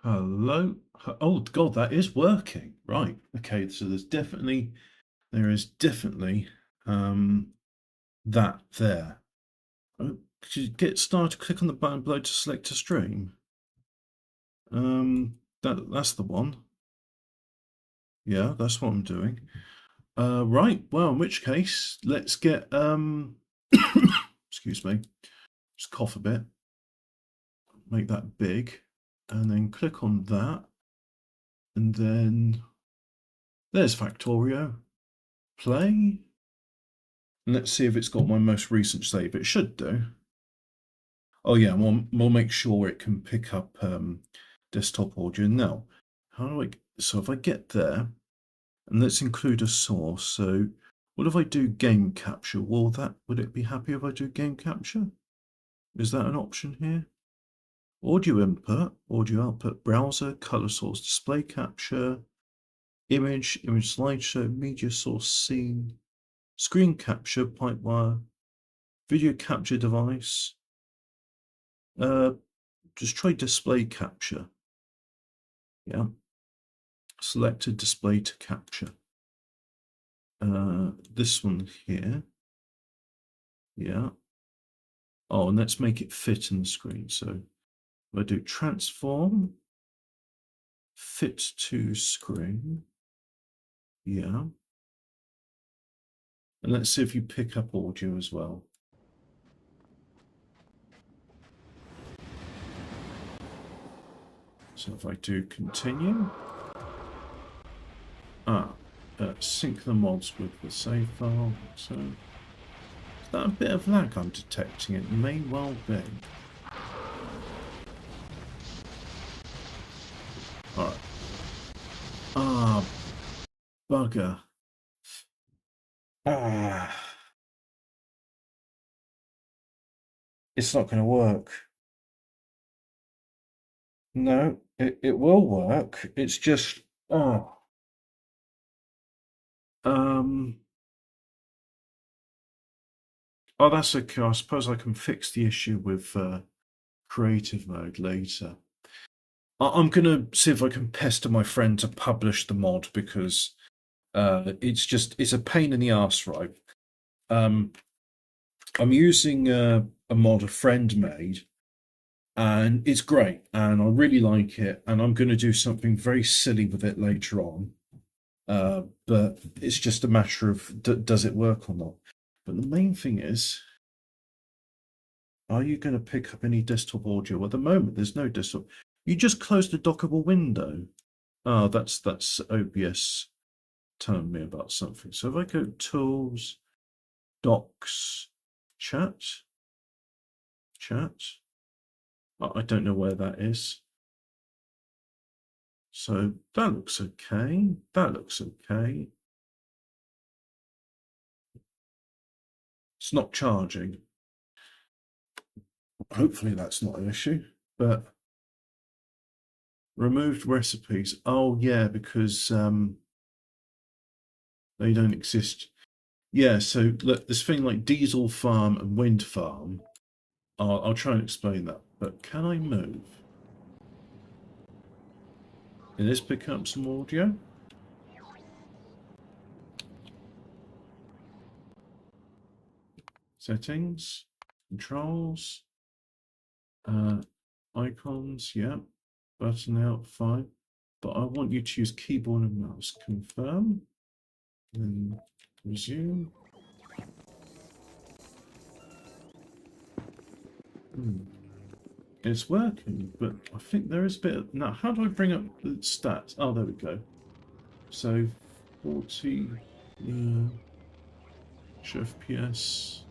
Hello. Oh God, that is working. Right. Okay. So there is definitely um, that there. Oh, could you get started? Click on the button below to select a stream. That's the one. Yeah, that's what I'm doing. Right. Well, in which case, let's get excuse me. Just cough a bit. Make that big, and then click on that, and then there's Factorio. Play. Let's see if it's got my most recent save. It should do. Oh yeah, we'll make sure it can pick up desktop audio. Now, how do I? So if I get there, and let's include a source. So what if I do game capture? Would it be happy if I do game capture? Is that an option here? Audio input, audio output, browser, color source, display capture, image slideshow, media source, scene, screen capture, pipe wire, video capture device. Just try display capture. Yeah. Selected display to capture. This one here. Yeah. Oh, and let's make it fit in the screen. So if I do transform, fit to screen. Yeah. And let's see if you pick up audio as well. So if I do continue, sync the mods with the save file. So is that a bit of lag I'm detecting? It may well be. Alright. Ah, bugger. Ah. It's not going to work. No, it will work. It's just, oh. Um, oh, that's okay. I suppose I can fix the issue with creative mode later. I'm going to see if I can pester my friend to publish the mod because it's a pain in the arse, right? Um, I'm using a mod a friend made, and it's great, and I really like it, and I'm going to do something very silly with it later on. But it's just a matter of does it work or not. But the main thing is, are you going to pick up any desktop audio? Well, at the moment, there's no desktop. You just closed the dockable window. Oh, that's OBS telling me about something. So if I go Tools, Docs, Chat, I don't know where that is. So that looks okay. That looks okay. It's not charging. Hopefully that's not an issue. But removed recipes. Oh yeah, because they don't exist. Yeah, so look, this thing like Diesel Farm and Wind Farm. I'll try and explain that. But can I move? Can this pick up some audio? Settings, controls, icons, yeah. Button out, fine. But I want you to use keyboard and mouse. Confirm. Then resume. It's working, but I think there is a bit of... Now, how do I bring up the stats? Oh, there we go. So, 40... Yeah. FPS.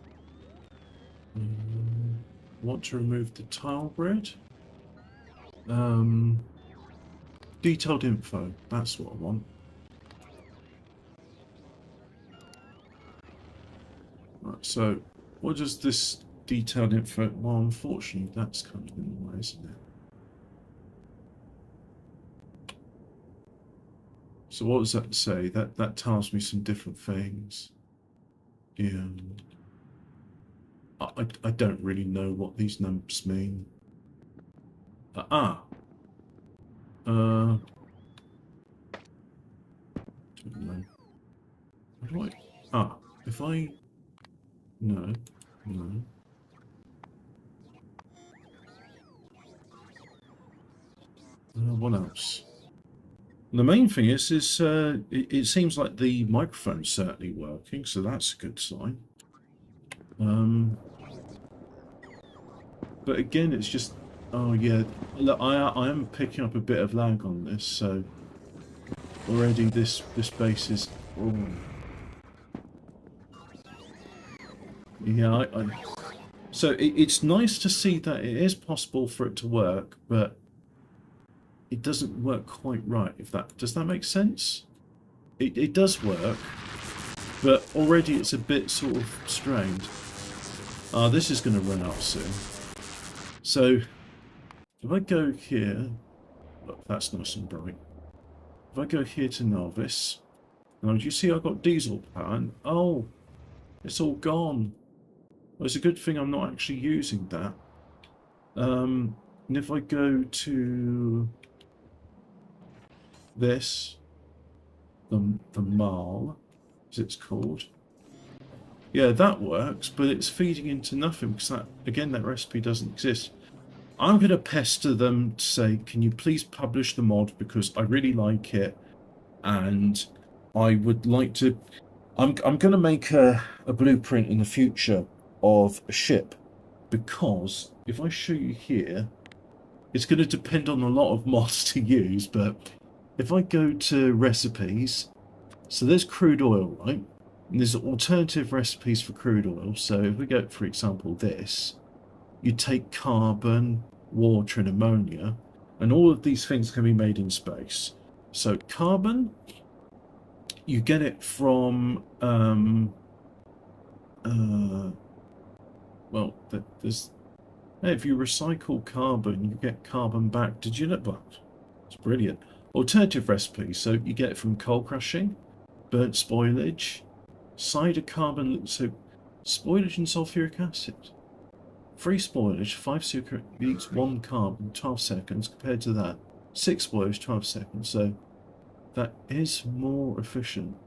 Want to remove the tile grid. Detailed info. That's what I want. Right, so what does this detailed info... Well, unfortunately, that's kind of in the way, isn't it? So what does that say? That tells me some different things. Yeah. I don't really know what these numbers mean. Ah. I... No. No. What else? The main thing is it seems like the microphone's certainly working, so that's a good sign. But again, it's just... Oh, yeah. Look, I am picking up a bit of lag on this, so... Already this base is... Oh. Yeah, So it's nice to see that it is possible for it to work, but it doesn't work quite right. Does that make sense? It does work, but already it's a bit sort of strained. This is going to run out soon. So if I go here, look, that's nice and bright. If I go here to novice, now do you see I got diesel power? And, oh, it's all gone. Well, it's a good thing I'm not actually using that. And if I go to this, the Marl, as it's called, yeah, that works, but it's feeding into nothing because that recipe doesn't exist. I'm going to pester them to say, can you please publish the mod because I really like it, and I would like to. I'm going to make a blueprint in the future of a ship, because if I show you here, it's going to depend on a lot of mods to use, but if I go to recipes, so there's crude oil, right? And there's alternative recipes for crude oil. So if we go, for example, this, you take carbon, water and ammonia, and all of these things can be made in space. So carbon, you get it from well, there's... If you recycle carbon, you get carbon back. Did you know that? It's brilliant. Alternative recipes. So you get it from coal crushing, burnt spoilage, cider carbon. So spoilage and sulfuric acid. Free spoilage, 5 sulfuric eats 1 carbon, 12 seconds. Compared to that, 6 spoilage, 12 seconds. So that is more efficient.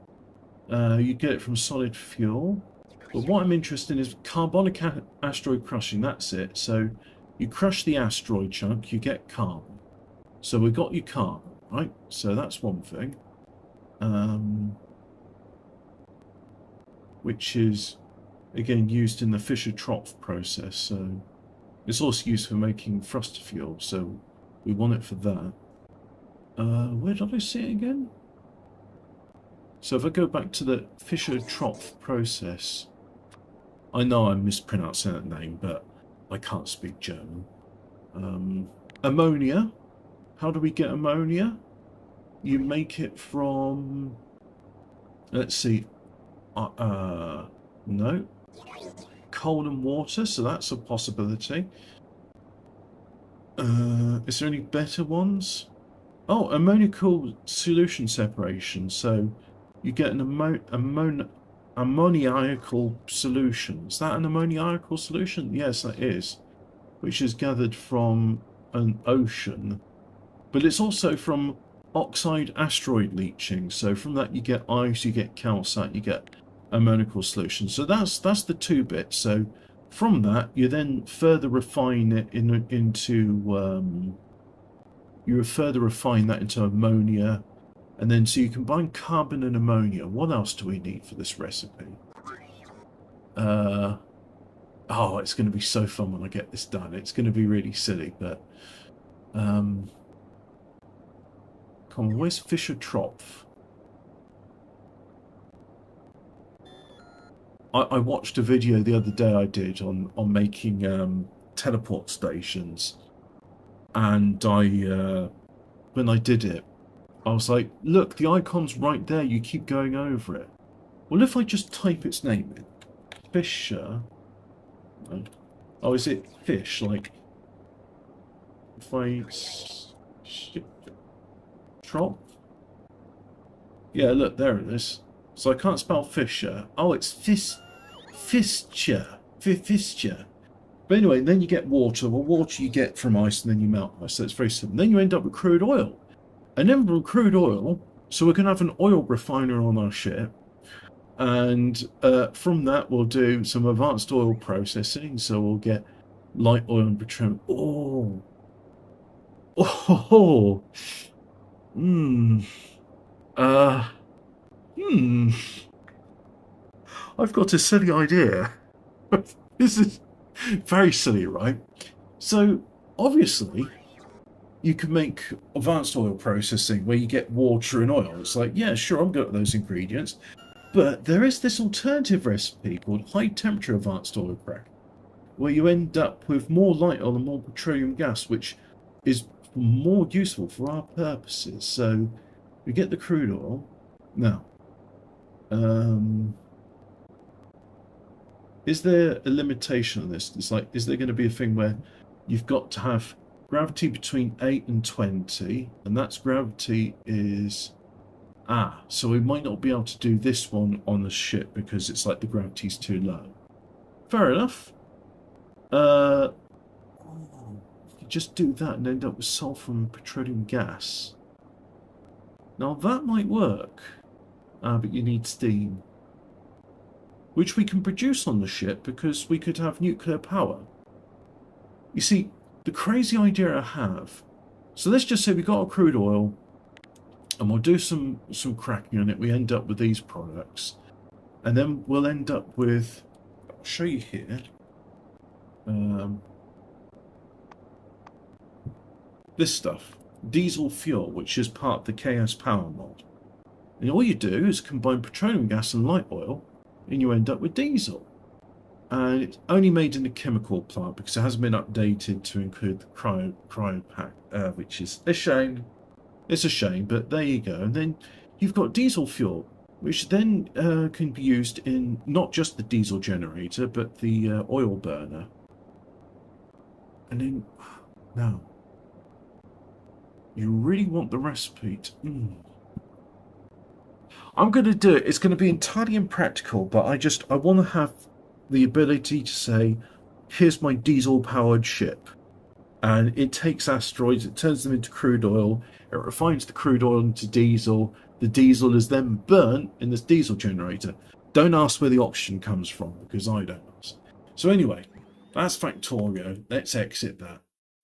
You get it from solid fuel. But what I'm interested in is carbonic asteroid crushing. That's it. So you crush the asteroid chunk, you get carbon. So we got your carbon, right? So that's one thing. Which is, again, used in the Fischer-Tropsch process. So it's also used for making thruster fuel. So we want it for that. Where did I see it again? So if I go back to the Fischer-Tropsch process, I know I'm mispronouncing that name, but I can't speak German. Ammonia. How do we get ammonia? You make it from... Let's see. No. Coal and water, so that's a possibility. Is there any better ones? Oh, ammoniacal solution separation. So you get an ammoniacal solution. Is that an ammoniacal solution? Yes, that is. Which is gathered from an ocean. But it's also from oxide asteroid leaching. So from that you get ice, you get calcite, you get ammoniacal solution. So that's the 2 bits. So from that you then further refine it into you further refine that into ammonia. And then, so you combine carbon and ammonia. What else do we need for this recipe? Oh, it's going to be so fun when I get this done. It's going to be really silly, but... come on, where's Fischer-Tropsch? I watched a video the other day I did on making teleport stations. And when I did it, I was like, look, the icon's right there, you keep going over it. Well, if I just type its name in, Fischer... Oh, is it fish? Like, if I... Trop? Yeah, look, there it is. So I can't spell Fischer. Oh, it's Fischer. But anyway, then you get water. Well, water you get from ice, and then you melt ice. So it's very simple. Then you end up with crude oil. And then from crude oil, so we're going to have an oil refiner on our ship. And from that, we'll do some advanced oil processing. So we'll get light oil and petroleum. Oh, hmm, uh, hmm. I've got a silly idea. This is very silly, right? So obviously, you can make advanced oil processing where you get water and oil. It's like, yeah, sure, I'm good at those ingredients. But there is this alternative recipe called high temperature advanced oil crack, where you end up with more light oil and more petroleum gas, which is more useful for our purposes. So we get the crude oil. Now, um, is there a limitation on this? It's like, is there going to be a thing where you've got to have gravity between 8 and 20, and that's gravity is so we might not be able to do this one on the ship because it's like the gravity's too low. Fair enough. You just do that and end up with sulfur and petroleum gas. Now that might work, but you need steam, which we can produce on the ship because we could have nuclear power. You see, the crazy idea I have. So let's just say we got a crude oil, and we'll do some cracking on it. We end up with these products, and then we'll end up with. I'll show you here. This stuff, diesel fuel, which is part of the KS Power mod. And all you do is combine petroleum gas and light oil, and you end up with diesel. And it's only made in a chemical plant because it hasn't been updated to include the cryo pack, which is a shame. It's a shame, but there you go. And then you've got diesel fuel, which then can be used in not just the diesel generator, but the oil burner. And then, now, you really want the recipe to... I'm going to do it. It's going to be entirely impractical, but I want to have the ability to say, here's my diesel-powered ship. And it takes asteroids, it turns them into crude oil, it refines the crude oil into diesel. The diesel is then burnt in this diesel generator. Don't ask where the oxygen comes from, because I don't ask. So anyway, that's Factorio. Let's exit that.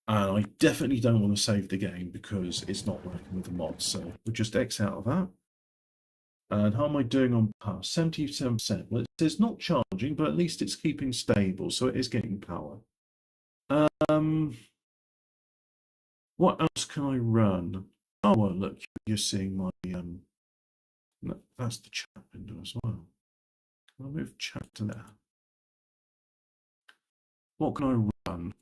And I definitely don't want to save the game because it's not working with the mods. So we'll just exit out of that. And how am I doing on power? 77%. Well, it says not charging, but at least it's keeping stable, so it is getting power. What else can I run? Oh, well, look, you're seeing my... No, that's the chat window as well. Can I move chat to there? What can I run?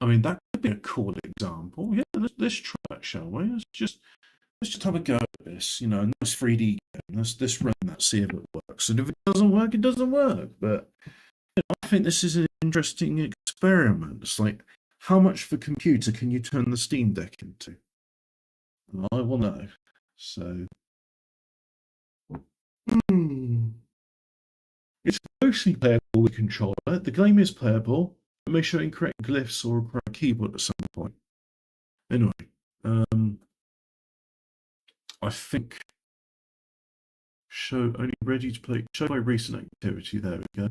I mean, that could be a cool example. Yeah, let's try that, shall we? Let's just have a go at this. You know, a nice 3D game. Let's run that, see if it works. And if it doesn't work, it doesn't work. But you know, I think this is an interesting experiment. It's like, how much of a computer can you turn the Steam Deck into? I will know. So, it's mostly playable with controller. The game is playable. But make sure incorrect glyphs or require a keyboard at some point. Anyway, I think show only ready to play. Show my recent activity. There we go.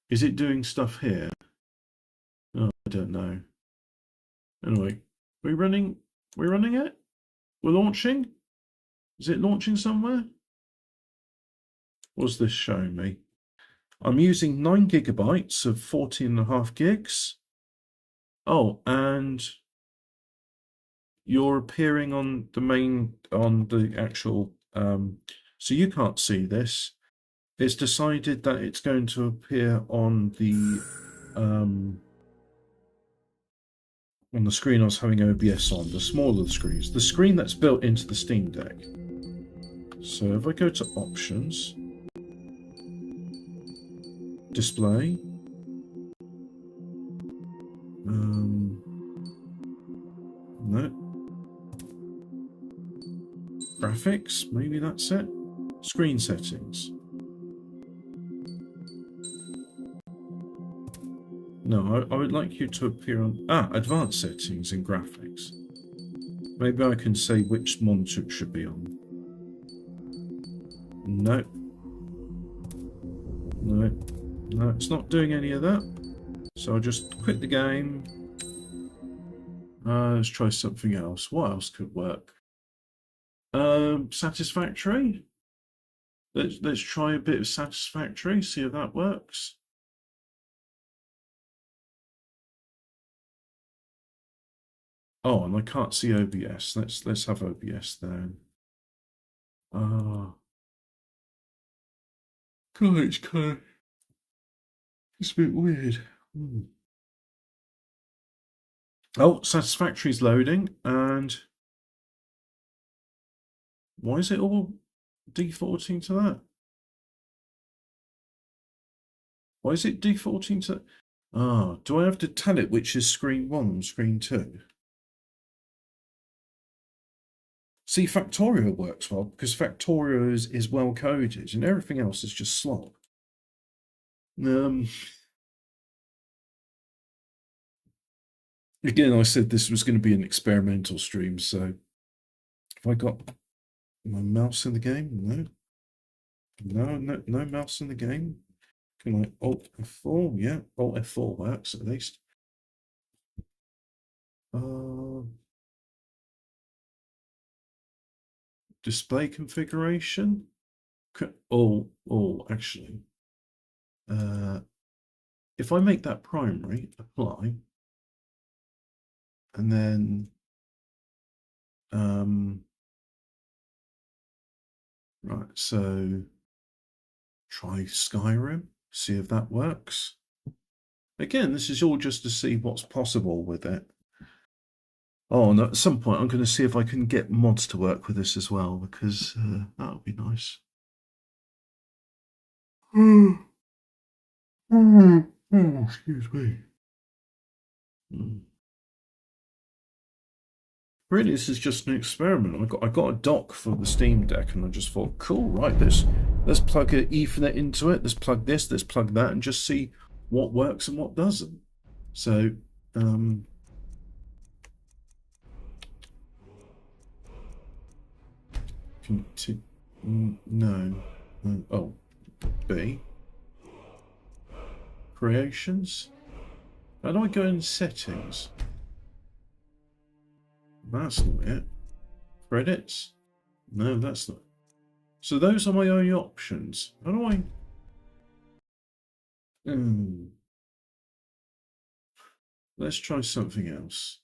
Is it doing stuff here? Oh, I don't know. Anyway, we're running. We're running it. We're launching. Is it launching somewhere? What's this showing me? I'm using 9 gigabytes of 14.5 gigs. Oh, and you're appearing on the actual. So you can't see this. It's decided that it's going to appear on the screen I was having OBS on, the smaller screens, the screen that's built into the Steam Deck. So if I go to options, display, no, graphics, maybe that's it, screen settings. No, I would like you to appear on advanced settings and graphics. Maybe I can say which monitor it should be on. No. No, no, it's not doing any of that. So I'll just quit the game. Let's try something else. What else could work? Satisfactory. Let's try a bit of satisfactory. See if that works. Oh, and I can't see OBS. Let's have OBS then. God, it's a bit weird. Oh, Satisfactory's loading, and why is it all defaulting to that? Why is it defaulting to... Ah, do I have to tell it which is screen 1 and screen 2? See, Factorio works well, because Factorio is well coded, and everything else is just slop. Again, I said this was going to be an experimental stream, so have I got my mouse in the game? No. No mouse in the game. Can I Alt F4? Yeah, Alt F4 works at least. Display configuration. Actually, if I make that primary, apply, and then right, so try Skyrim, see if that works. Again, this is all just to see what's possible with it. Oh, and at some point I'm going to see if I can get mods to work with this as well, because that would be nice. Excuse me. Really, this is just an experiment. I got a dock for the Steam Deck, and I just thought, cool, right, let's plug an Ethernet into it, let's plug this, let's plug that, and just see what works and what doesn't. So, no. Oh, B. Creations. How do I go in settings? That's not it. Credits? No, that's not. So those are my only options. How do I... Let's try something else.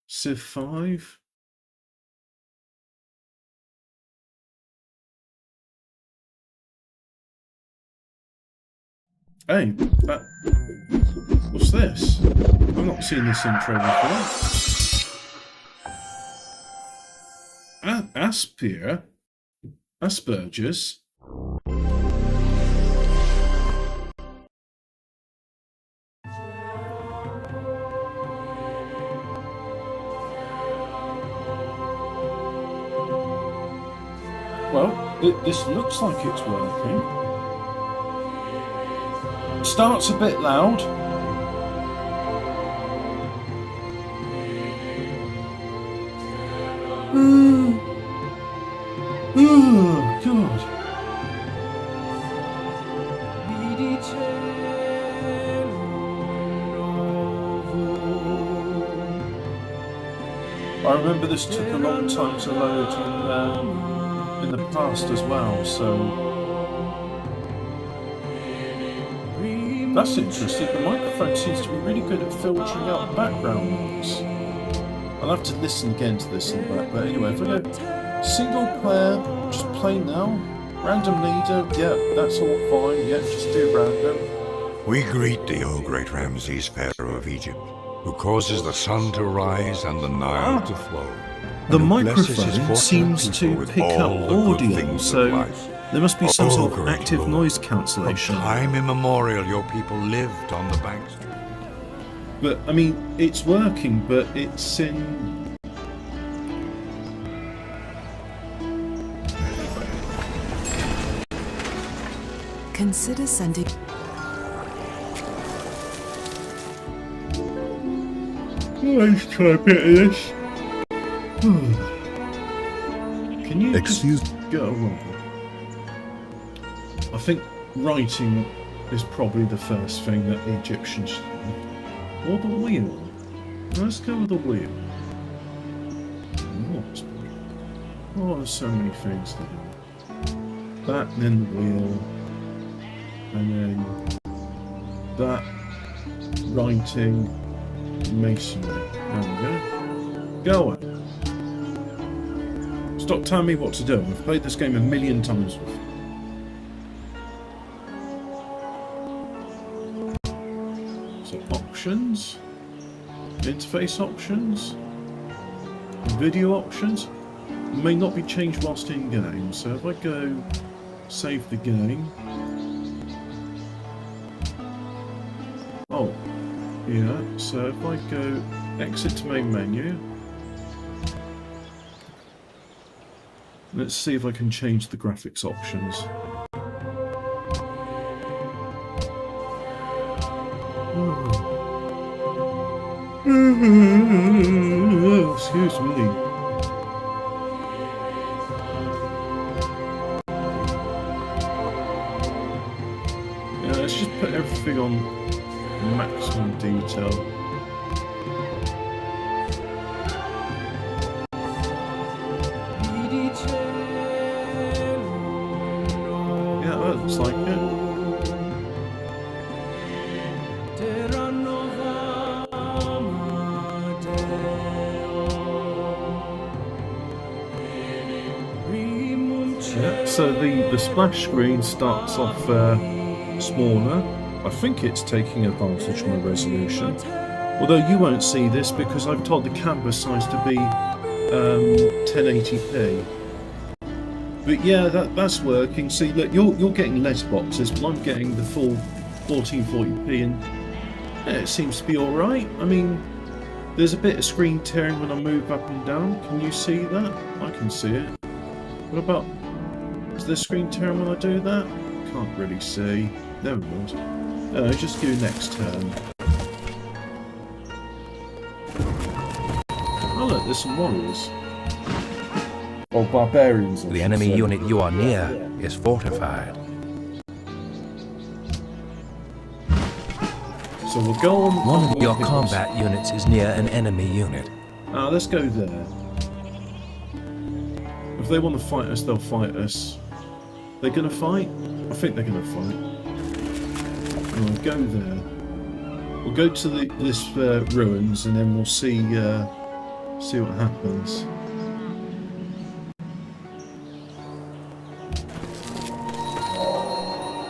Civ 5. Hey, what's this? I've not seen this intro before. Asperger's. Well, this looks like it's working. Starts a bit loud. Oh, God. I remember this took a long time to load in the past as well, so... That's interesting. The microphone seems to be really good at filtering out background noise. I'll have to listen again to this in the back, but anyway, if I go single player, just play now, random leader, yeah, that's all fine, yeah, just do random. We greet thee, O great Ramses, Pharaoh of Egypt, who causes the sun to rise and the Nile to flow. The microphone seems to pick up audio, so there must be some sort of active noise cancellation. From time immemorial, your people lived on the banks. But, I mean, it's working, but it's in... Consider sending... Let's try a bit of this. Can you excuse go wrong? I think writing is probably the first thing that the Egyptians did. Or the wheel. Let's go with the wheel. What? Oh, there's so many things to do. That, and then the wheel. And then that, writing, masonry. There we go. Go on. Stop telling me what to do. I've played this game a million times before. So options, interface options, video options may not be changed whilst in game. So if I go save the game, oh yeah. So if I go exit to main menu, let's see if I can change the graphics options. Excuse me. Yeah, let's just put everything on maximum detail. Yeah, that looks like it. Yeah, so the splash screen starts off smaller. I think it's taking advantage of my resolution. Although you won't see this because I've told the canvas size to be 1080p. But yeah, that's working. See, look, you're getting less boxes, but I'm getting the full 1440p, and yeah, it seems to be all right. I mean, there's a bit of screen tearing when I move up and down. Can you see that? I can see it. What about? Is there screen tearing when I do that? Can't really see. Never mind. Just do next turn. Oh look, there's some warriors. Or barbarians. The enemy unit you are near is fortified. So we'll go on. One of your combat units is near an enemy unit. Let's go there. If they want to fight us, they'll fight us. They're gonna fight? I think they're gonna fight. We'll go there. We'll go to this ruins, and then we'll see what happens.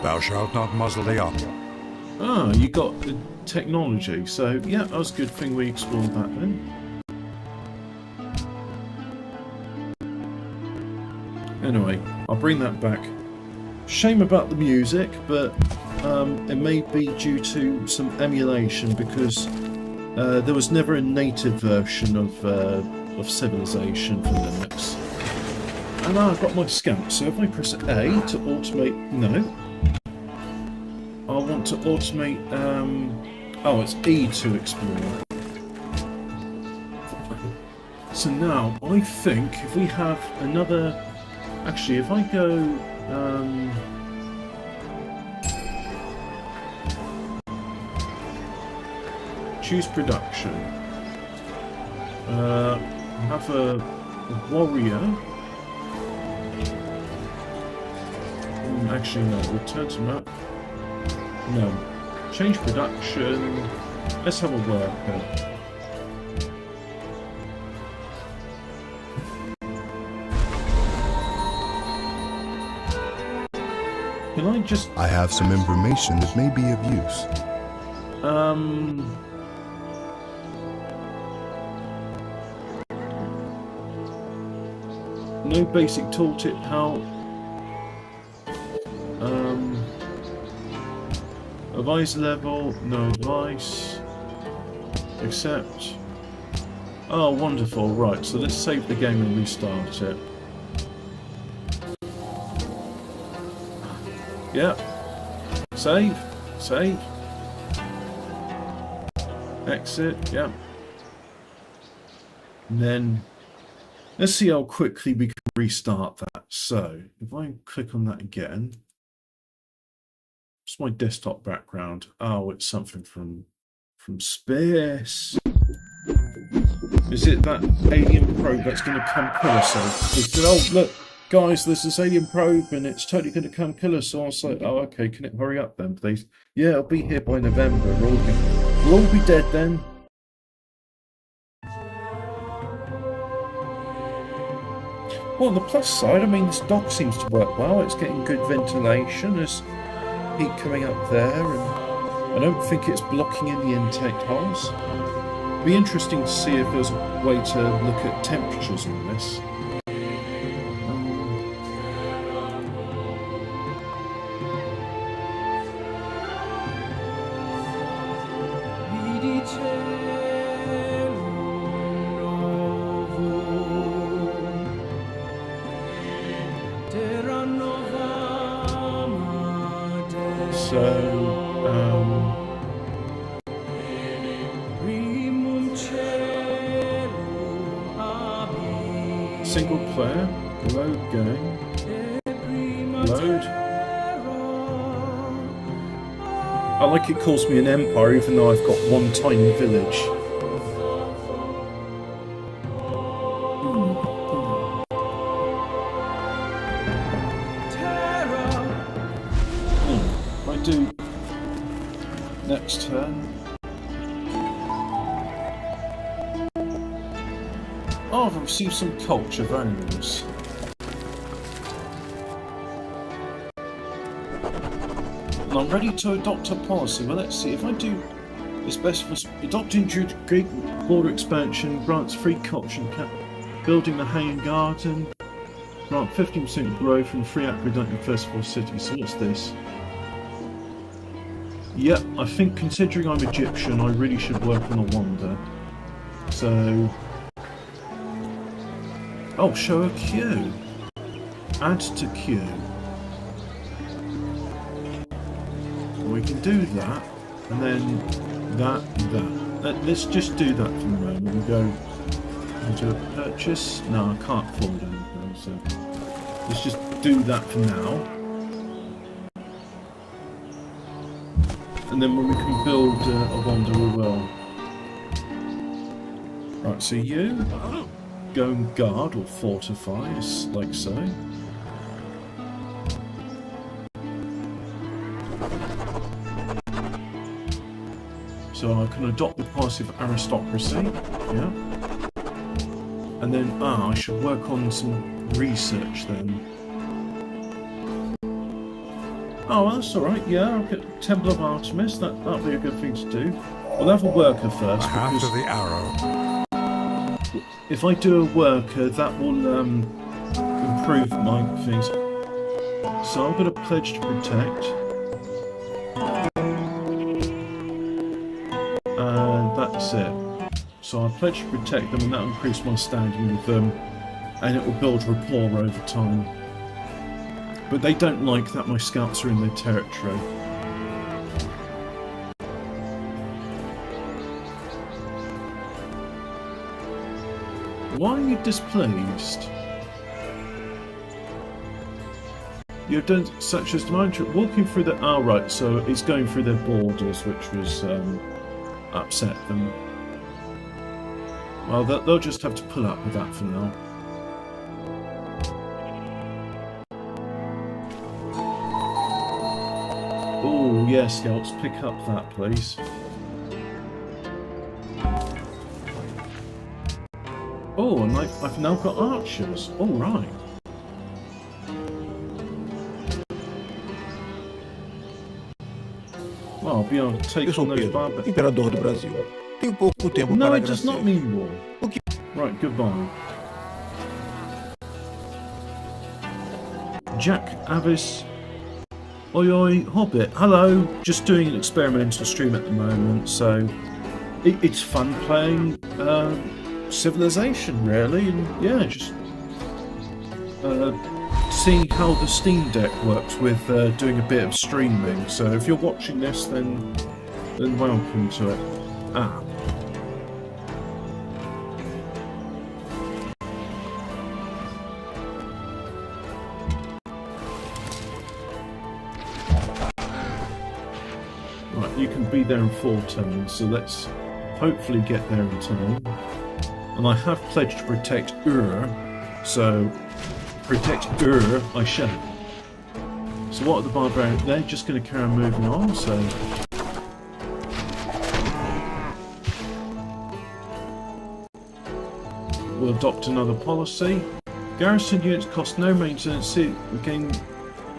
Thou shalt not muzzle the ox. Ah, you got the technology. So yeah, that was a good thing we explored that then. Anyway, I'll bring that back. Shame about the music, but it may be due to some emulation because there was never a native version of Civilization for Linux. And now I've got my scamp, so if I press A to automate... No. I want to automate... oh, it's E to explore. So now, I think if we have another... Actually, if I go... choose production. Have a warrior. Actually, no. Return to map. No. Change production. Let's have a worker. Can I just... I have some information that may be of use. No basic tooltip, how... Advice level, no advice. Accept. Oh, wonderful. Right, so let's save the game and restart it. Yeah. Save. Save. Exit. Yeah. And then let's see how quickly we can restart that. So if I click on that again. What's my desktop background? Oh, it's something from space. Is it that alien probe that's going to come kill us? So they said, oh, look, guys, there's this alien probe and it's totally going to come kill us. So I was like, oh, okay, can it hurry up then, please? Yeah, it'll be here by November. We'll all be dead then. Well, on the plus side, I mean, this dock seems to work well. It's getting good ventilation. There's heat coming up there, and I don't think it's blocking in the intake holes. It'd be interesting to see if there's a way to look at temperatures on this. Single player, load game, load. I like it calls me an empire even though I've got one tiny village. If I do next turn. Oh, I've received some culture, very nice. And I'm ready to adopt a policy. Well, let's see. If I do it's best for adopting Greek border expansion, grants free culture and cap, building the hanging garden, grant 15% growth and free aqueduct in first 4 cities. So what's this? Yep, I think considering I'm Egyptian, I really should work on a wonder. So. Oh, show a queue. Add to queue. We can do that, and then that. Let's just do that for the moment. We go into a purchase. No, I can't afford anything, so let's just do that for now. And then when we can build a wonder, we will. Right, so you. Go and guard or fortify, like so. So I can adopt the policy of aristocracy, yeah. And then, I should work on some research then. Oh, that's alright, yeah, I'll get Temple of Artemis, that'll be a good thing to do. We'll have a worker first. After the arrow. If I do a worker, that will improve my things. So I'm going to pledge to protect. And that's it. So I pledge to protect them, and that will increase my standing with them, and it will build rapport over time. But they don't like that my scouts are in their territory. Why are you displeased? You've done such as walking through the... Oh, right, so it's going through their borders, which was upset them. Well, they'll just have to pull up with that for now. Oh, yeah, scouts, pick up that, please. Oh, and I've now got archers. All right. Well, I'll be able to take on those barbarians. Imperador do Brasil. Tenho pouco tempo No, para it does not mean war. Okay. Right, goodbye. Jack Avis. Oi oi, Hobbit. Hello. Just doing an experimental stream at the moment, so it's fun playing Civilization, really, and yeah, just seeing how the Steam Deck works with doing a bit of streaming. So if you're watching this, then welcome to it. Ah. you can be there in 4 turns, so let's hopefully get there in time. And I have pledged to protect so protect I shall. So what are the barbarians? They're just going to carry on moving on, so... We'll adopt another policy. Garrison units cost no maintenance, gain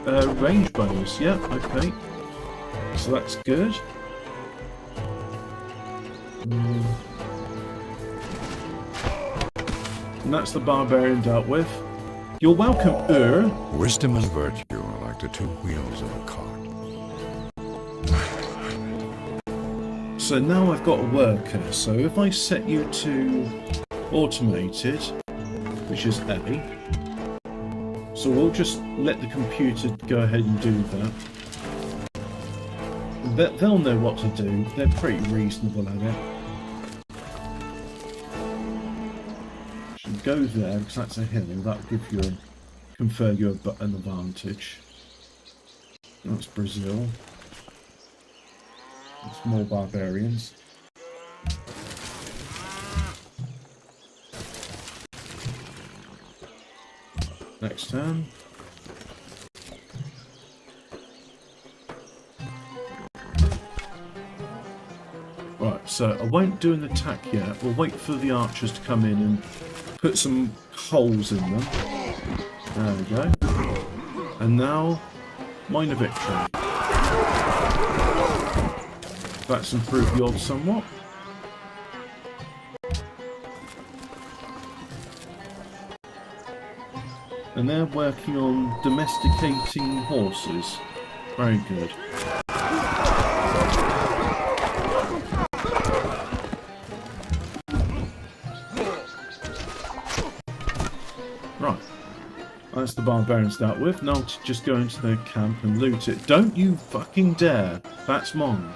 range bonus. Yeah, okay. So that's good. And that's the barbarian dealt with. You're welcome, Wisdom and virtue are like the 2 wheels of a cart. So now I've got a worker. So if I set you to automated, which is A, so we'll just let the computer go ahead and do that. They'll know what to do. They're pretty reasonable at it. Should go there because that's a hill. That'll give you confer you an advantage. That's Brazil. It's more barbarians. Next turn. Right, so I won't do an attack yet. We'll wait for the archers to come in and put some holes in them. There we go. And now, minor victory. That's improved the odds somewhat. And they're working on domesticating horses. Very good. Right. That's the barbarians dealt with. Now to just go into their camp and loot it. Don't you fucking dare. That's mine.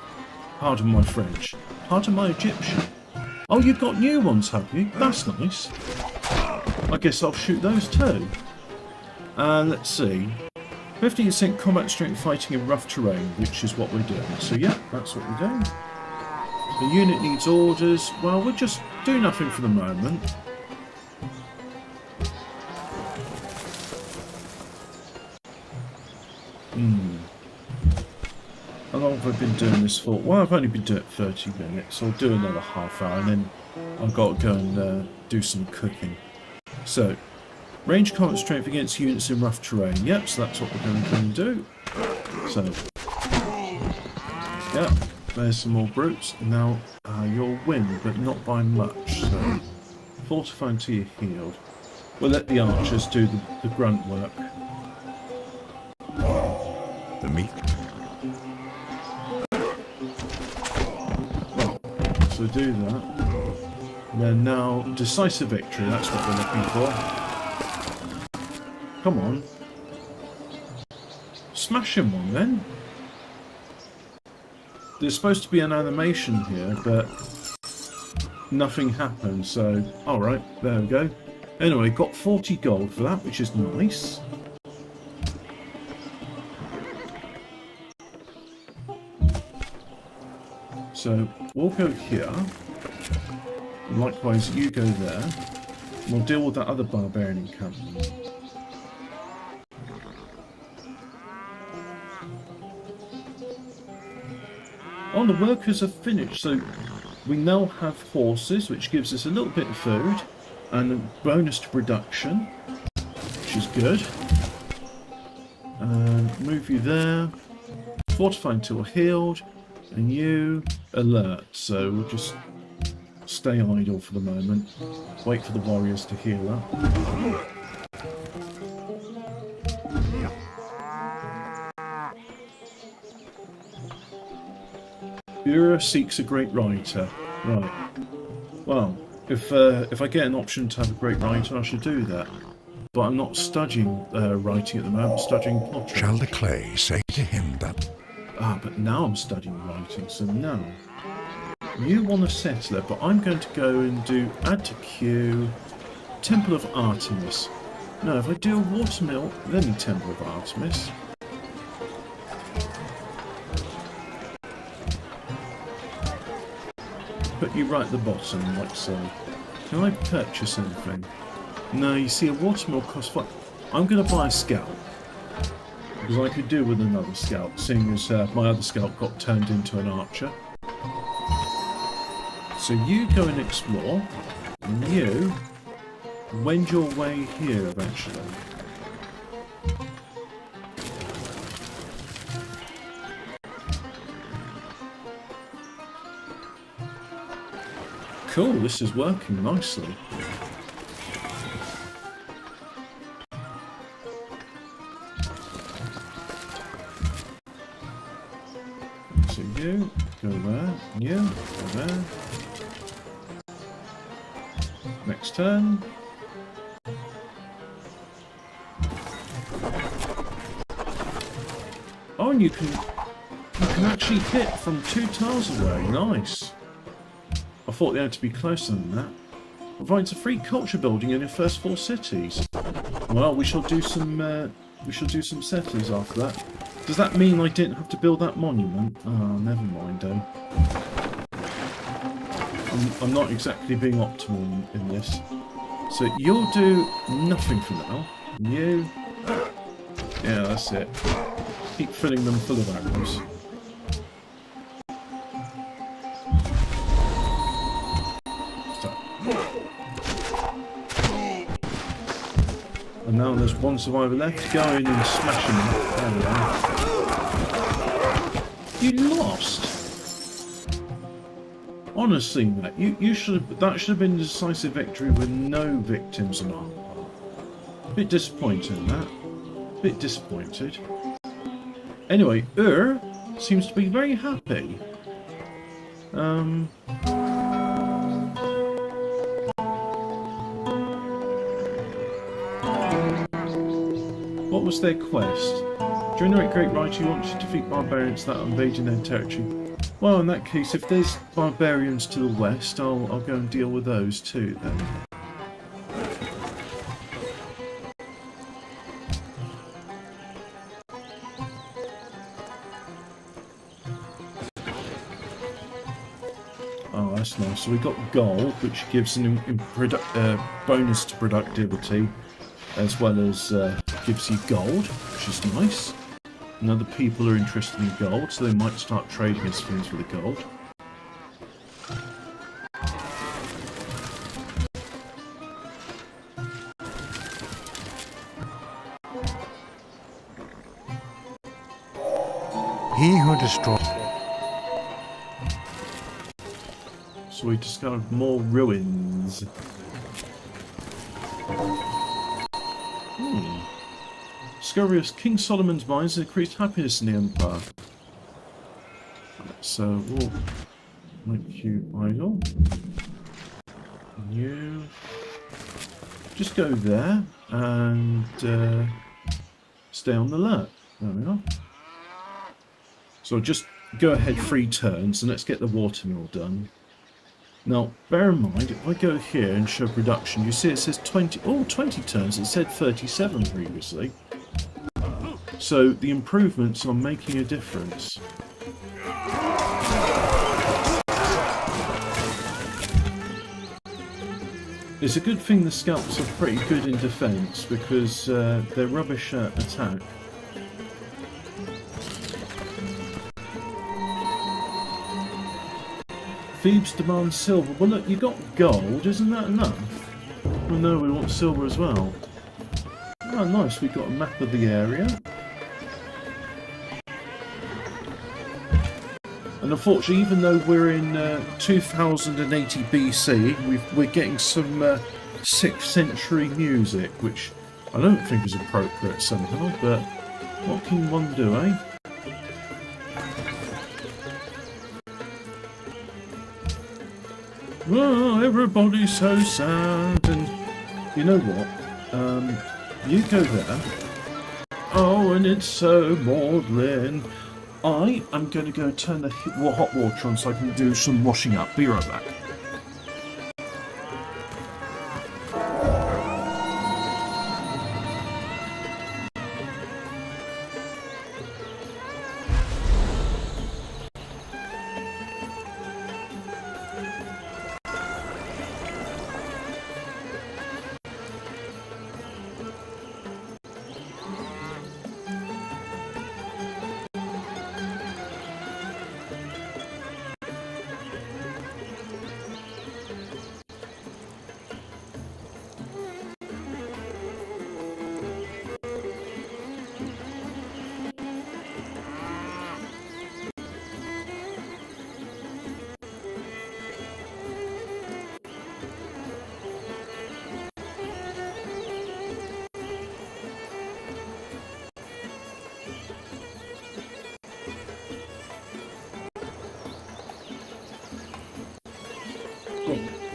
Pardon my French. Pardon my Egyptian. Oh, you've got new ones, have you? That's nice. I guess I'll shoot those too. Let's see. 15% combat strength fighting in rough terrain, which is what we're doing. So yeah, that's what we're doing. The unit needs orders. Well, we'll just do nothing for the moment. How long have I been doing this for? Well, I've only been doing it 30 minutes. I'll do another half hour and then I've got to go and do some cooking. So, range combat strength against units in rough terrain. Yep, so that's what we're going to go and do. So, yeah, there's some more brutes. Now, you'll win, but not by much. So, fortify until you're healed. We'll let the archers do the grunt work. The meat. So do that. And then now, decisive victory, that's what we're looking for. Come on. Smash him one then. There's supposed to be an animation here, but nothing happened, so alright, there we go. Anyway, got 40 gold for that, which is nice. So we'll go here. And likewise, you go there. And we'll deal with that other barbarian encampment. Oh, the workers are finished, so we now have horses, which gives us a little bit of food and a bonus to production, which is good. Move you there. Fortify until healed. And you alert, so we'll just stay idle for the moment. Wait for the warriors to heal up. Ura seeks a great writer. Right. Well, if I get an option to have a great writer, I should do that. But I'm not studying writing at the moment, I'm studying pottery. Shall the clay say to him that... Ah, but now I'm studying writing, so no. You want to settle it, but I'm going to go and do add to queue, Temple of Artemis. No, if I do a watermill, then the Temple of Artemis. put you right at the bottom, like so. Can I purchase anything? No, you see, a watermill costs 5. I'm going to buy a scout. Because I could do with another scout, seeing as my other scout got turned into an archer. So you go and explore, and you wend your way here eventually. Cool, this is working nicely. So you go there, you go there. Next turn. Oh, and you can actually hit from 2 tiles away. Nice. I thought they had to be closer than that. Provides a free culture building in your first 4 cities. Well, we shall do some settlers after that. Does that mean I didn't have to build that monument? Oh, never mind, though. I'm not exactly being optimal in this. So you'll do nothing for now. You... Yeah, that's it. Keep filling them full of arrows. And now there's one survivor left. Go in and smash him. There we are. You lost. Honestly, Matt, you should have. That should have been a decisive victory with no victims and all. A bit disappointed in that. A bit disappointed. Anyway, seems to be very happy. What was their quest? During the Great Rite, you want to defeat barbarians that are invading their territory. Well, in that case, if there's barbarians to the west, I'll go and deal with those too, then. Oh, that's nice. So we got gold, which gives an bonus to productivity, as well as gives you gold, which is nice. And other people are interested in gold, so they might start trading as things with the gold. He who destroys... So we discovered more ruins. Discovery King Solomon's mines increased happiness in the Empire. So we'll make you idle. You just go there and stay on the alert. There we are. So just go ahead 3 turns and let's get the watermill done. Now, bear in mind, if I go here and show production, you see it says 20 turns. It said 37 previously. So the improvements are making a difference. It's a good thing the scouts are pretty good in defence because they're rubbish at attack. Thebes demands silver. Well look, you got gold, isn't that enough? Well no, we want silver as well. Oh nice, we've got a map of the area. And unfortunately, even though we're in 2080 BC, we're getting some 6th century music, which I don't think is appropriate somehow, but what can one do, eh? Oh, everybody's so sad, and you know what? You go there. Oh, and it's so maudlin. I am going to go turn the hot water on so I can do some washing up. Be right back.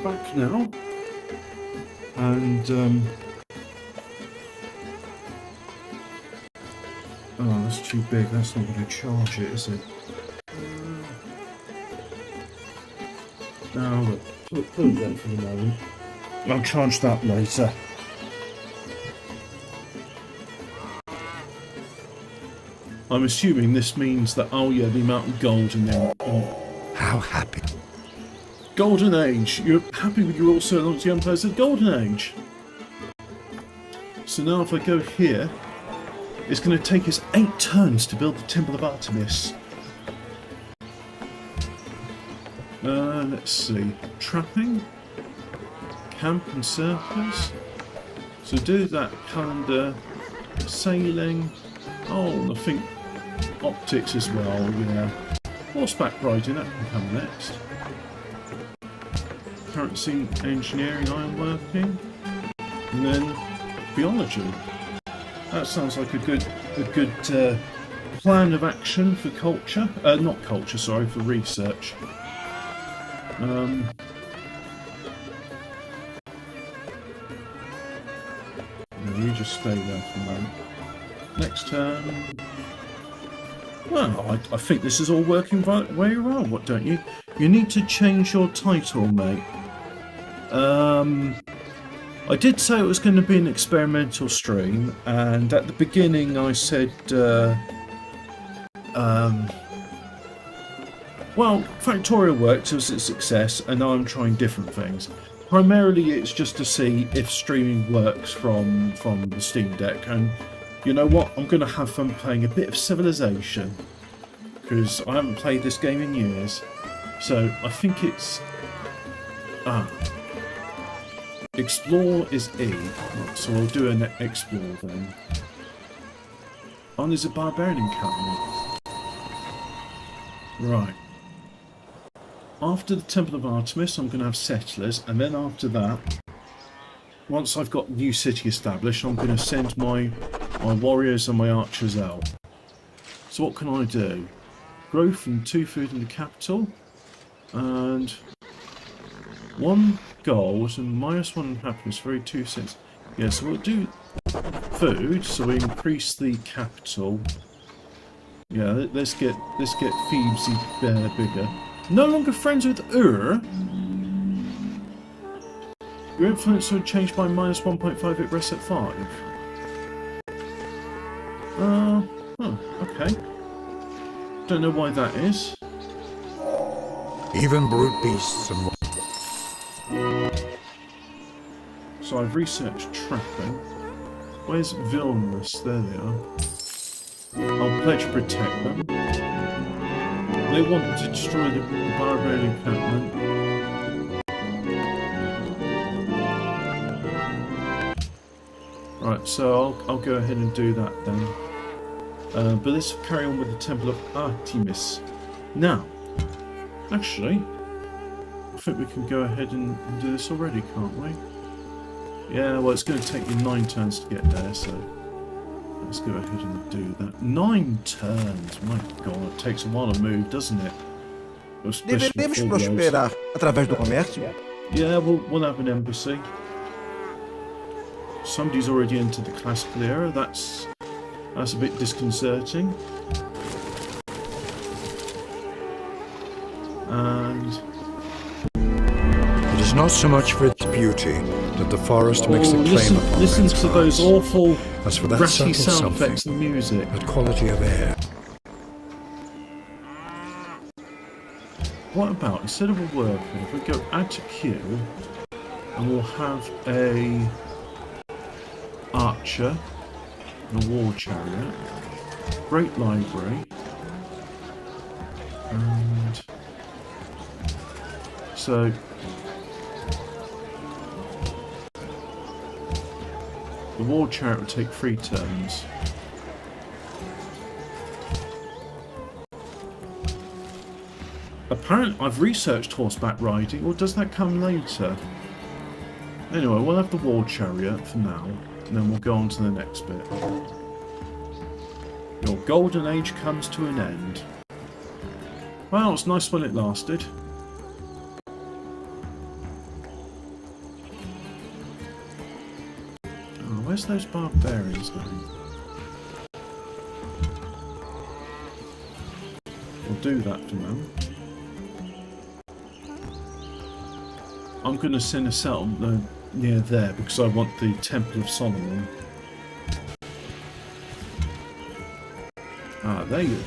back now. And, oh, that's too big. That's not going to charge it, is it? No, look, put it there for the moment. I'll charge that later. I'm assuming this means that, oh yeah, the amount of gold in there. How happy. Golden Age. You're happy with your also long as the Empire said Golden Age. So now if I go here, it's going to take us 8 turns to build the Temple of Artemis. Let's see. Trapping. Camp and circus. So do that calendar. Sailing. Oh, and I think optics as well, yeah. Horseback riding, that can come next. Currency, engineering, ironworking. And then theology. That sounds like a good plan of action for culture. Not culture, sorry, for research. You just stay there for a moment. Next turn. Well, I think this is all working right where you are. What don't you? You need to change your title, mate. I did say it was going to be an experimental stream, and at the beginning I said, well, Factorial worked, it was a success, and now I'm trying different things. Primarily it's just to see if streaming works from the Steam Deck, and you know what, I'm going to have fun playing a bit of Civilization, because I haven't played this game in years, so I think it's... Explore is E, so we'll do an explore then. Oh, there's a barbarian encampment. Right. After the Temple of Artemis, I'm going to have settlers, and then after that, once I've got new city established, I'm going to send my warriors and my archers out. So what can I do? Growth and 2 food in the capital, and 1 gold and -1 happiness, very 2 cents. Yeah, so we'll do food, so we increase the capital. Yeah, let's get Thebes bigger. No longer friends with Ur. Your influence will change by -1.5 at rest at 5. Oh, okay. Don't know why that is. Even brute beasts and... So I've researched trapping. Where's villainous? There they are. I'll pledge to protect them. They want to destroy the barbarian encampment. Right, so I'll go ahead and do that then. But let's carry on with the Temple of Artemis. Now, actually, I think we can go ahead and do this already, can't we? Yeah, well, it's going to take you 9 turns to get there, so let's go ahead and do that. 9 turns! My god, it takes a while to move, doesn't it? Especially Devemos before those. prosperar através do comércio? Yeah, we'll have an embassy. Somebody's already entered the classical era. That's a bit disconcerting. And It is not so much for its beauty that the forest makes a claim upon listen men's to those hearts, awful as for that ratty subtle sound something, effects and music. that quality of air. What about, instead of a worker, if we go add to queue, and we'll have a archer, and a war chariot, great library, and so the war chariot would take 3 turns. Apparently, I've researched horseback riding, or does that come later? Anyway, we'll have the war chariot for now, and then we'll go on to the next bit. Your golden age comes to an end. Well, it's nice when it lasted. where's those barbarians going? We'll do that for now. I'm going to send a settlement near there because I want the Temple of Solomon. Ah, there you are.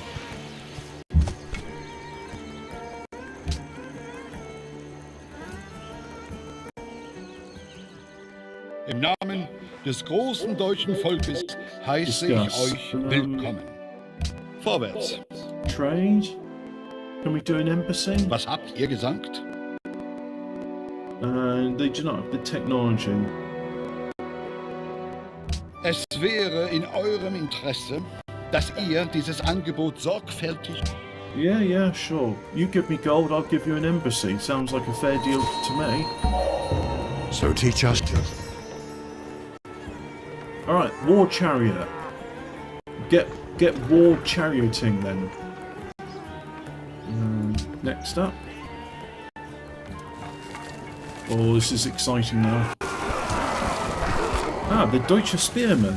Im Namen des großen deutschen Volkes heiße ich euch willkommen. Vorwärts. Trade? Can we do an embassy? Was habt ihr gesagt? They do not have the technology. Es wäre in eurem Interesse, dass ihr dieses Angebot sorgfältig... Yeah, sure. You give me gold, I'll give you an embassy. Sounds like a fair deal to me. So teach us. Alright, war chariot. Get war charioting then. Next up. Oh, this is exciting now. Ah, the Deutsche Spearmen.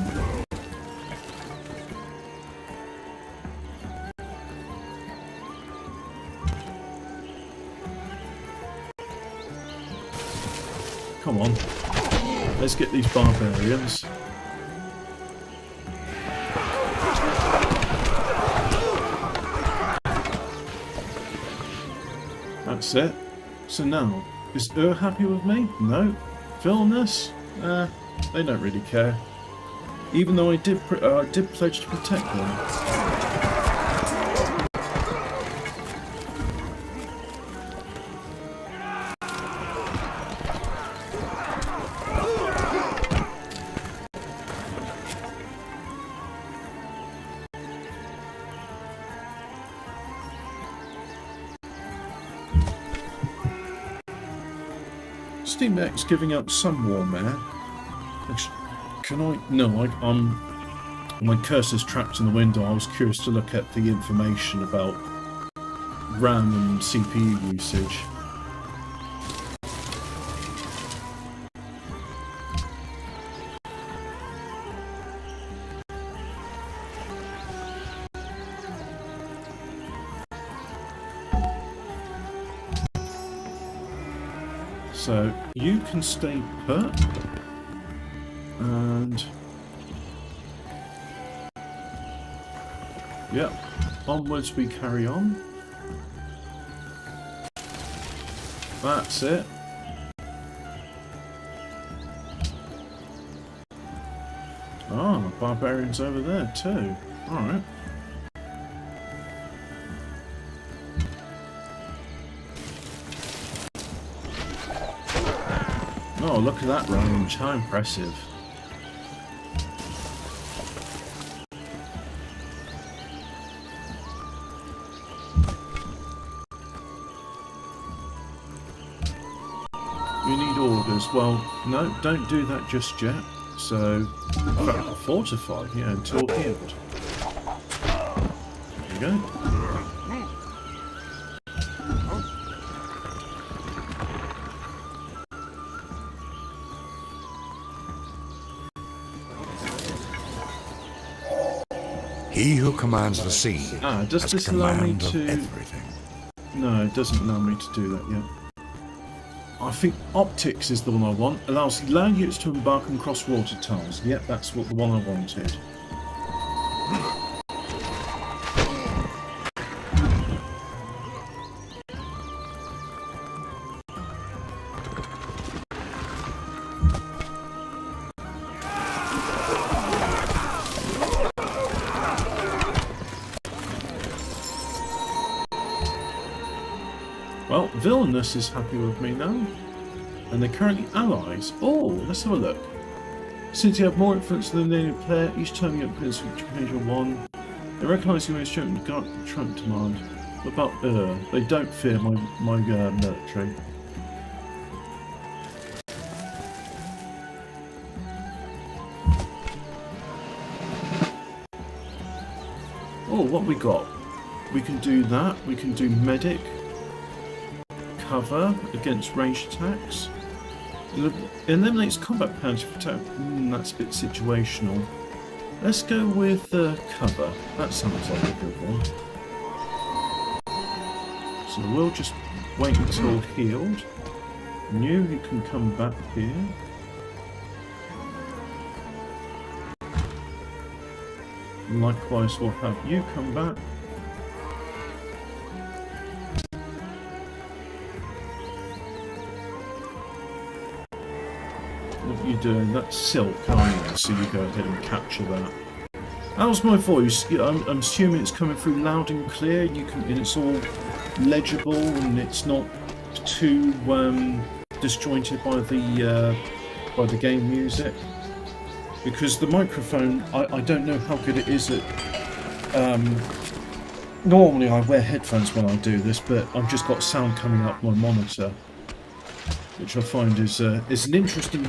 Come on. Let's get these barbarians. That's it. So now, is happy with me? No. Villainous? They don't really care. Even though I did pledge to protect them. Steamdeck's giving up some war mare. Can I? No, I'm. My cursor's trapped in the window. I was curious to look at the information about RAM and CPU usage. So you can stay put, and yeah, onwards we carry on. That's it. Ah, barbarians over there too. All right. Oh, look at that range, how impressive. You need orders. Well, no, don't do that just yet. So, fortify, yeah, until healed. There you go. He who commands the sea Does has this allow me command of to... everything. No, it doesn't allow me to do that yet. I think optics is the one I want. Allows land units to embark and cross water tunnels. Yep, that's what the one I wanted. Well, Villainous is happy with me now. And they're currently allies. Oh, let's have a look. Since you have more influence than the native player, each time you upgrade which major one, they recognise you as strength and guard the Trump demand. What about they don't fear my military. Oh, what we got? We can do that. We can do medic. Cover against ranged attacks. Eliminates combat penalty for attack. That's a bit situational. Let's go with cover. That sounds like a good one. So we'll just wait until healed. You can come back here. Likewise, we'll have you come back. What are you doing? That's silk, aren't you? So you go ahead and capture that. How's my voice? I'm assuming it's coming through loud and clear. And it's all legible, and it's not too disjointed by the game music. Because the microphone, I don't know how good it is at. Normally I wear headphones when I do this, but I've just got sound coming up my monitor, which I find is an interesting.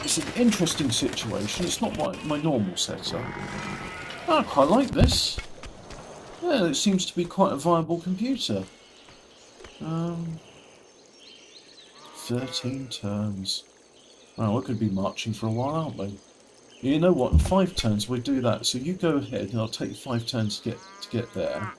It's an interesting situation. It's not my normal setup. I quite like this. Yeah, it seems to be quite a viable computer. 13 turns. Well, we're going to be marching for a while, aren't we? You know what? In 5 turns we'll do that. So you go ahead, and I'll take 5 turns to get there.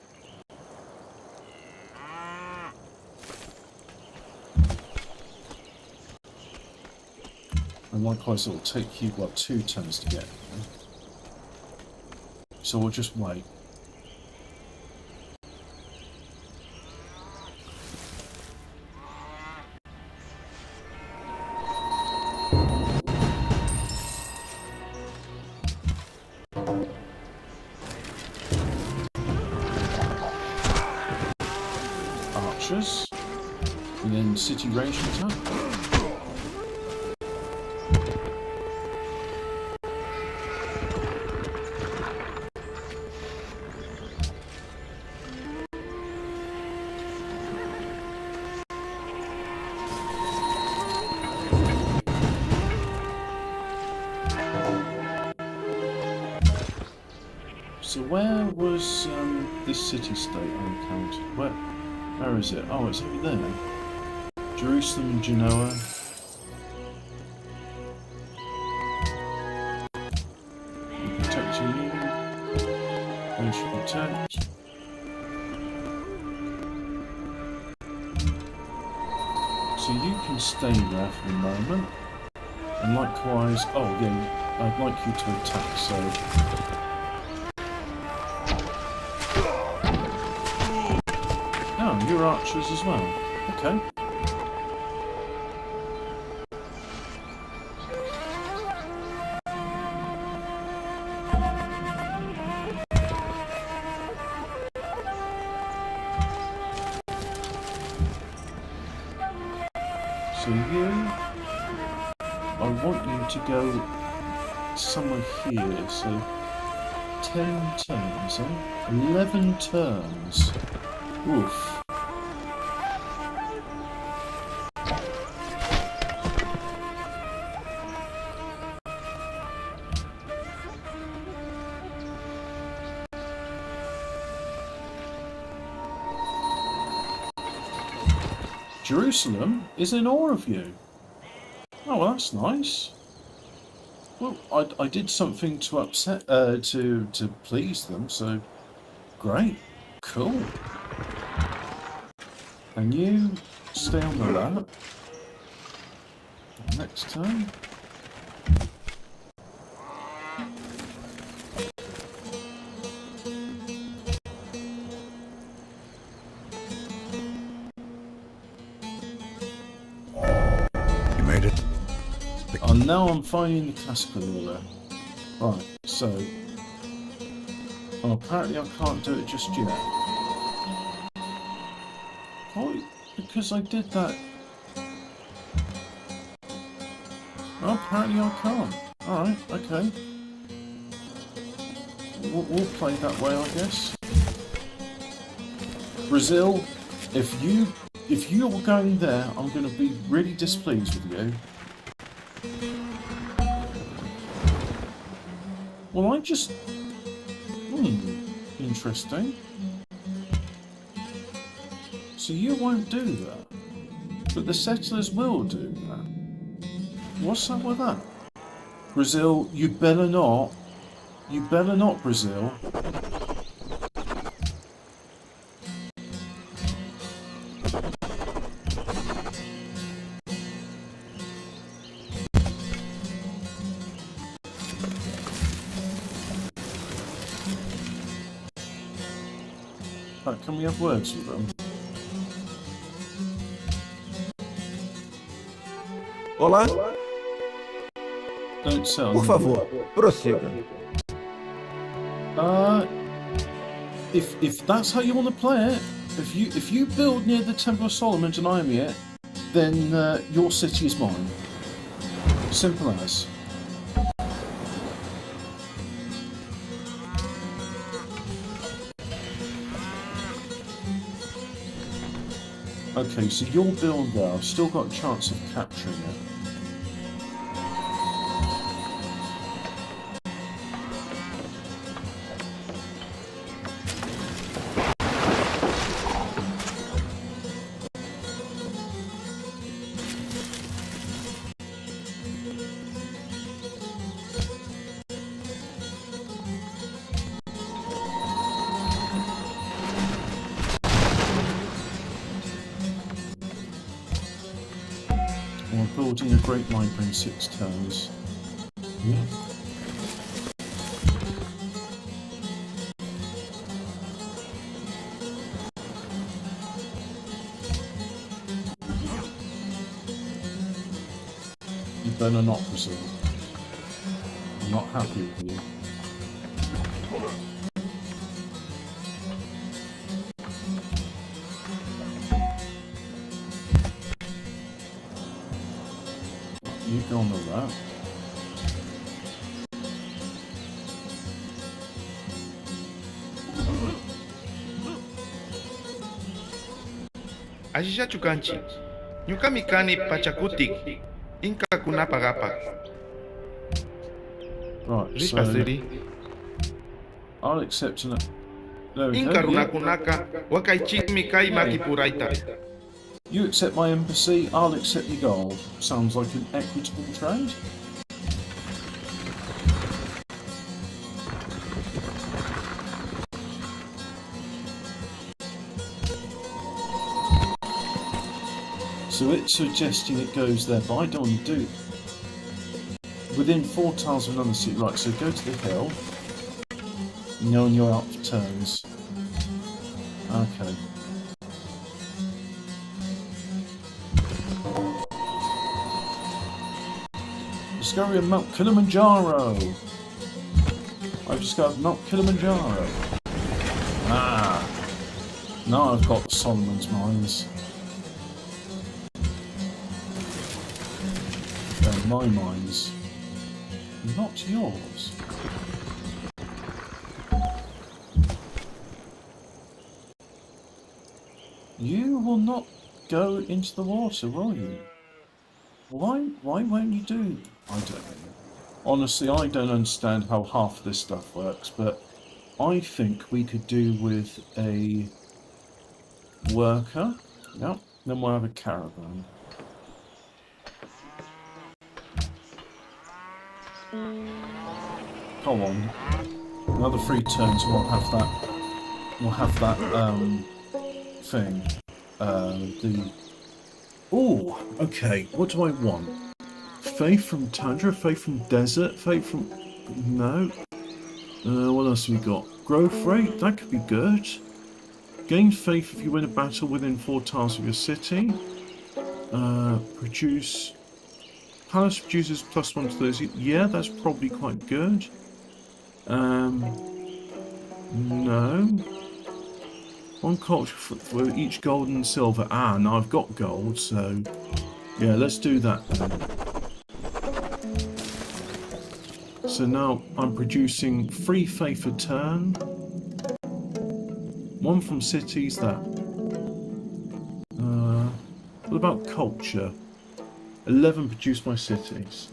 And likewise, it will take you, what, 2 turns to get there. So we'll just wait. Archers. And then city range attack. So where was this city-state I encountered? Where is it? Oh, it's over there. Jerusalem and Genoa. I'm protecting you. They should protect. So you can stay there for the moment. And likewise, oh yeah, I'd like you to attack, so... Oh, you're archers as well. Okay. So you... I want you to go somewhere here, so... 10 turns, eh? 11 turns. Oof. Jerusalem is in awe of you. Oh, well, that's nice. Well, I did something to upset, to please them, so great, cool. And you stay on the lap. Next turn. And now I'm finding the classical order. Right, so... Well, apparently I can't do it just yet. Oh, because I did that... Well, apparently I can't. Alright, okay. We'll play that way, I guess. Brazil, if you're going there, I'm going to be really displeased with you. Well, I just... interesting. So you won't do that. But the settlers will do that. What's up with that? Brazil, you better not. You better not, Brazil. Can we have words with them? Olá, Don't sell. por favor, prossiga. If that's how you want to play it, if you build near the Temple of Solomon and I'm it, then your city is mine. Simple as. Okay, so your build there, I've still got a chance of capturing it. We're building a great library in 6 turns. Yeah. You better not, Brazil. I'm not happy with you. You go on the route. Ajija chukanchi. Nyuka mikani pachakutik. Inka kunapa gapa. Right, so Rispaseri. I'll accept an... There we Inka go. runa Yeah. kunaka. Wakaichik mikai makipuraita. You accept my embassy, I'll accept your gold. Sounds like an equitable trade. So it's suggesting it goes there, but I don't want to do within 4 tiles of another city. Right, so go to the hill. Knowing you're out for turns. Okay. Discovery of Mount Kilimanjaro. I've discovered Mount Kilimanjaro. Ah. Now I've got Solomon's Mines. They're my mines. Not yours. You will not go into the water, will you? Why won't you do? I don't know. Honestly, I don't understand how half of this stuff works, but I think we could do with a worker. Yep, then we'll have a caravan. Come on. Another 3 turns, we'll have that. We'll have that thing. The. Oh, okay. What do I want? Faith from Tundra, Faith from Desert, Faith from... No. What else have we got? Growth rate, that could be good. Gain faith if you win a battle within 4 tiles of your city. Produce... Palace produces +1 to 30. Yeah, that's probably quite good. No. 1 culture for each gold and silver. Ah, now I've got gold, so... Yeah, let's do that then. So now I'm producing 3 faith a turn. 1 from cities, that. What about culture? 11 produced by cities.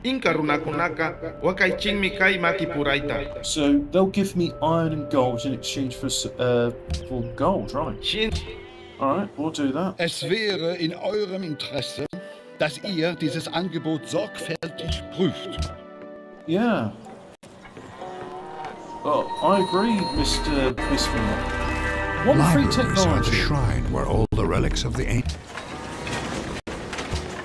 Inka runa kunaka. Wakaichik mikai makipuraita. So they'll give me iron and gold in exchange for gold, right? Shin. Alright, we'll do that. Es wäre in eurem Interesse, dass ihr dieses Angebot sorgfältig prüft. Yeah. Oh, I agree, Mr. Bismarck. What free Libraries are the technology? shrine where all the relics of the ancient...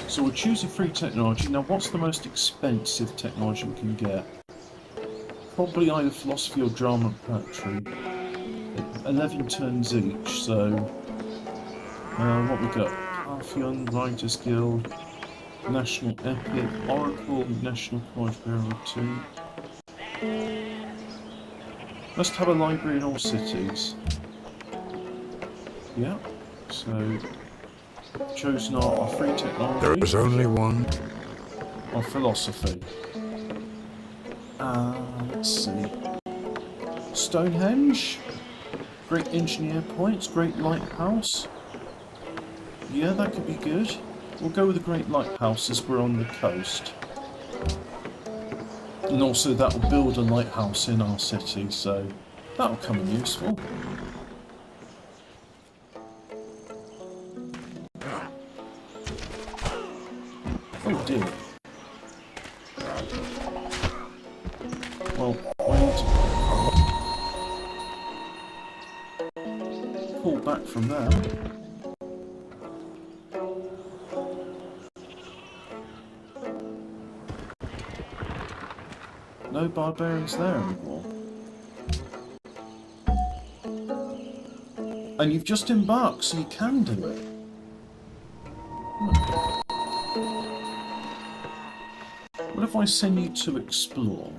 So we'll choose a free technology. Now, what's the most expensive technology we can get? Probably either philosophy or drama poetry. 11 turns each, so... what we got? Parthenon, Writers Guild, National Epic, Oracle, National College Bureau 2. Must have a library in all cities. Yeah, so chosen our free technology. There is only one. Our philosophy. Let's see. Stonehenge. Great engineer points. Great lighthouse. Yeah, that could be good. We'll go with the Great Lighthouse as we're on the coast. And also that will build a lighthouse in our city, so that'll come in useful. Oh dear. Well, I need to pull back from there. No barbarians there anymore. And you've just embarked, so you can do it. What if I send you to explore?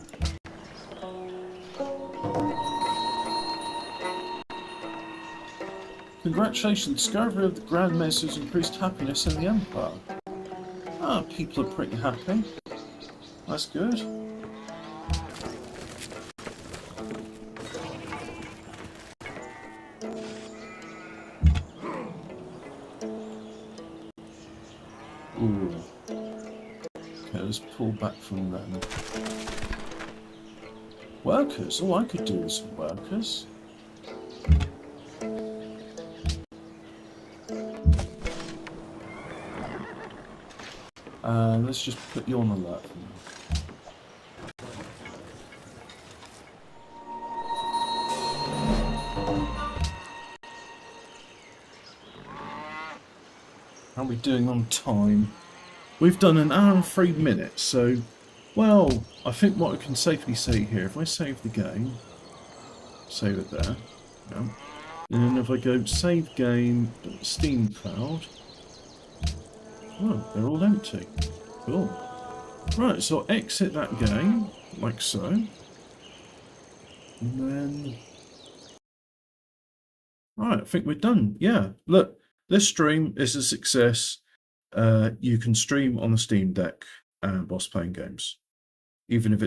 Congratulations, discovery of the Grand Meso's increased happiness in the Empire. Ah, people are pretty happy. That's good. Ooh. Okay, let's pull back from them. Workers? All I could do is workers. Let's just put you on alert for now. How are we doing on time? We've done an hour and 3 minutes, so, well, I think what I can safely say here, if I save the game, save it there, yeah. And then if I go save game, Steam Cloud, oh, they're all empty. Cool. Right, so I'll exit that game, like so. And then... Right, I think we're done. Yeah, look, this stream is a success. You can stream on the Steam Deck whilst playing games, even if it's